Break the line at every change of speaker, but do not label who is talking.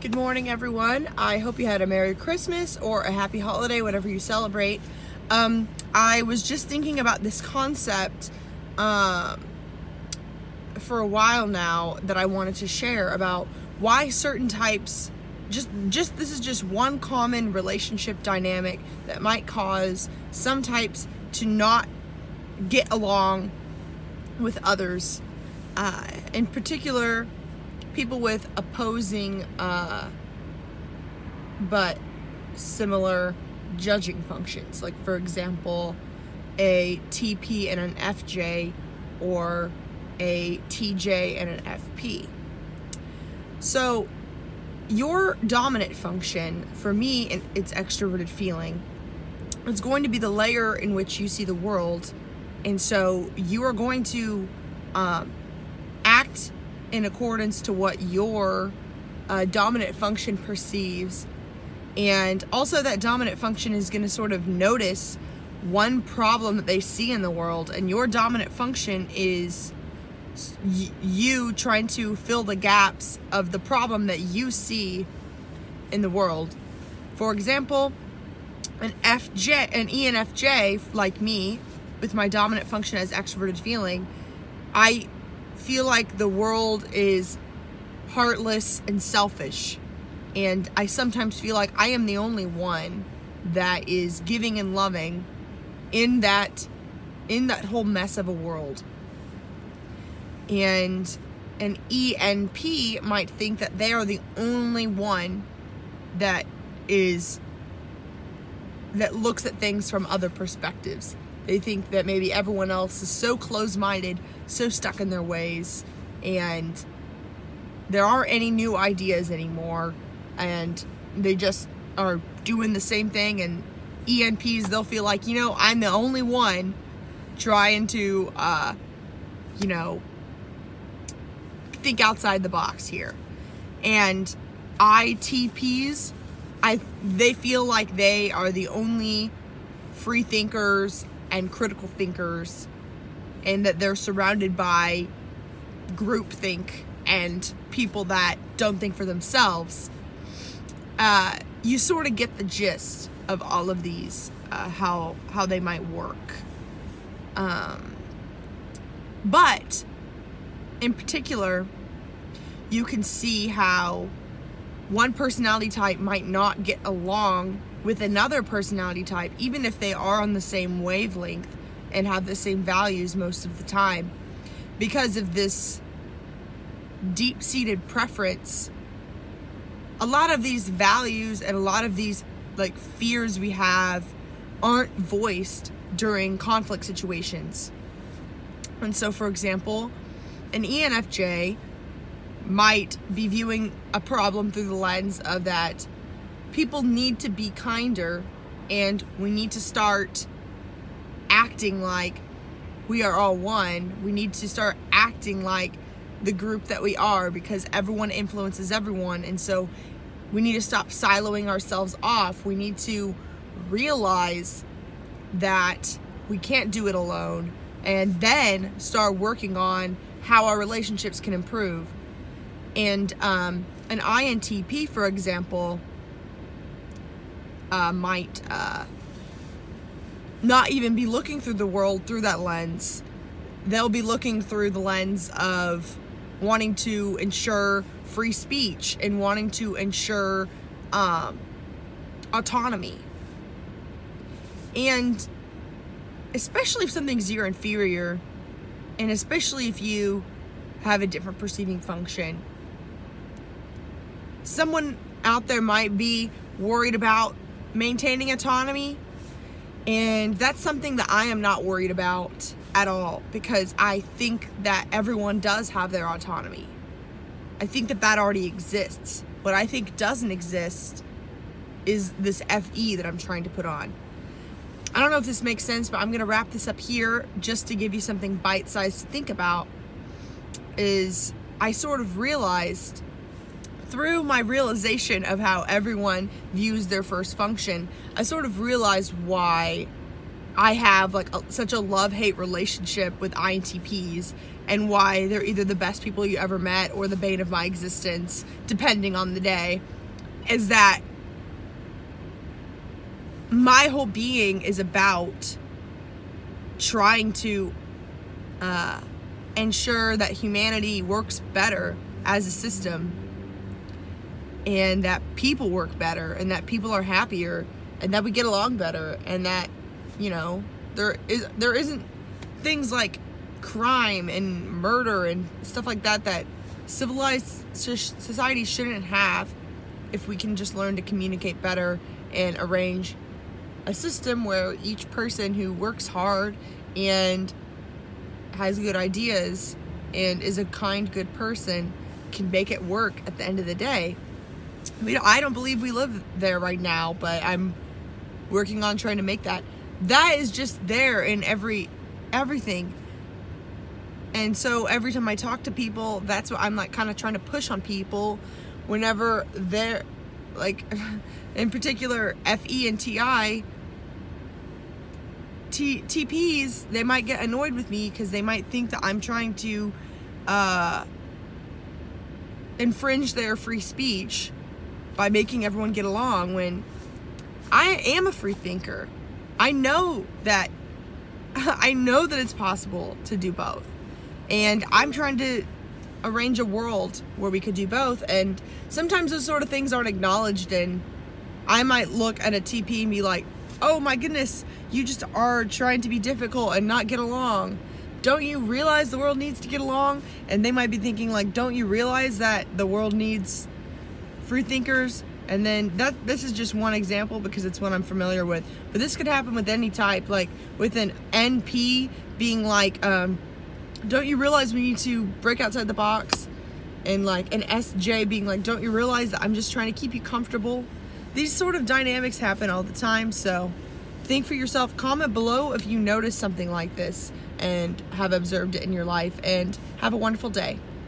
Good morning, everyone. I hope you had a Merry Christmas or a Happy Holiday, whatever you celebrate. I was just thinking about this concept for a while now that I wanted to share about why certain types, this is just one common relationship dynamic that might cause some types to not get along with others. In particular, people with opposing but similar judging functions, like for example a TP and an FJ, or a TJ and an FP. So your dominant function, for me, it's extroverted feeling. It's going to be the layer in which you see the world, and so you are going to act in accordance to what your dominant function perceives. And also that dominant function is going to sort of notice one problem that they see in the world, and your dominant function is you trying to fill the gaps of the problem that you see in the world. For example, an ENFJ, like me, with my dominant function as extroverted feeling, I feel like the world is heartless and selfish, and I sometimes feel like I am the only one that is giving and loving in that whole mess of a world. And an ENP might think that they are the only one that looks at things from other perspectives. They think that maybe everyone else is so close-minded, so stuck in their ways, and there aren't any new ideas anymore, and they just are doing the same thing. And ENPs, they'll feel like, I'm the only one trying to, think outside the box here. And ITPs, they feel like they are the only free thinkers and critical thinkers, and that they're surrounded by groupthink and people that don't think for themselves. You sort of get the gist of all of these, how they might work. But in particular, you can see how one personality type might not get along with another personality type, even if they are on the same wavelength and have the same values most of the time, because of this deep-seated preference. A lot of these values and a lot of these fears we have aren't voiced during conflict situations. And so, for example, an ENFJ might be viewing a problem through the lens of that people need to be kinder, and we need to start acting like we are all one. We need to start acting like the group that we are, because everyone influences everyone, and so we need to stop siloing ourselves off. We need to realize that we can't do it alone, and then start working on how our relationships can improve. And an INTP, for example, might not even be looking through the world through that lens. They'll be looking through the lens of wanting to ensure free speech and wanting to ensure autonomy. And especially if something's your inferior, and especially if you have a different perceiving function, someone out there might be worried about maintaining autonomy, and that's something that I am not worried about at all, because I think that everyone does have their autonomy. I think that already exists. What I think doesn't exist is this FE that I'm trying to put on. I don't know if this makes sense, but I'm gonna wrap this up here just to give you something bite-sized to think about. Is I sort of realized through my realization of how everyone views their first function, I sort of realized why I have like such a love-hate relationship with INTPs, and why they're either the best people you ever met or the bane of my existence, depending on the day, is that my whole being is about trying to ensure that humanity works better as a system, and that people work better, and that people are happier, and that we get along better, and that, you know, there isn't things like crime and murder and stuff like that that civilized society shouldn't have, if we can just learn to communicate better and arrange a system where each person who works hard and has good ideas and is a kind, good person can make it work at the end of the day. I don't believe we live there right now, but I'm working on trying to make that. That is just there in everything. And so every time I talk to people, that's what I'm like kind of trying to push on people whenever they're like, in particular, FE and TPs, they might get annoyed with me because they might think that I'm trying to infringe their free speech by making everyone get along, when I am a free thinker. I know that it's possible to do both. And I'm trying to arrange a world where we could do both. And sometimes those sort of things aren't acknowledged, and I might look at a TP and be like, oh my goodness, you just are trying to be difficult and not get along. Don't you realize the world needs to get along? And they might be thinking like, don't you realize that the world needs free thinkers? And then this is just one example because it's one I'm familiar with. But this could happen with any type, like with an NP being like, don't you realize we need to break outside the box? And like an SJ being like, don't you realize that I'm just trying to keep you comfortable? These sort of dynamics happen all the time, so think for yourself. Comment below if you notice something like this and have observed it in your life, and have a wonderful day.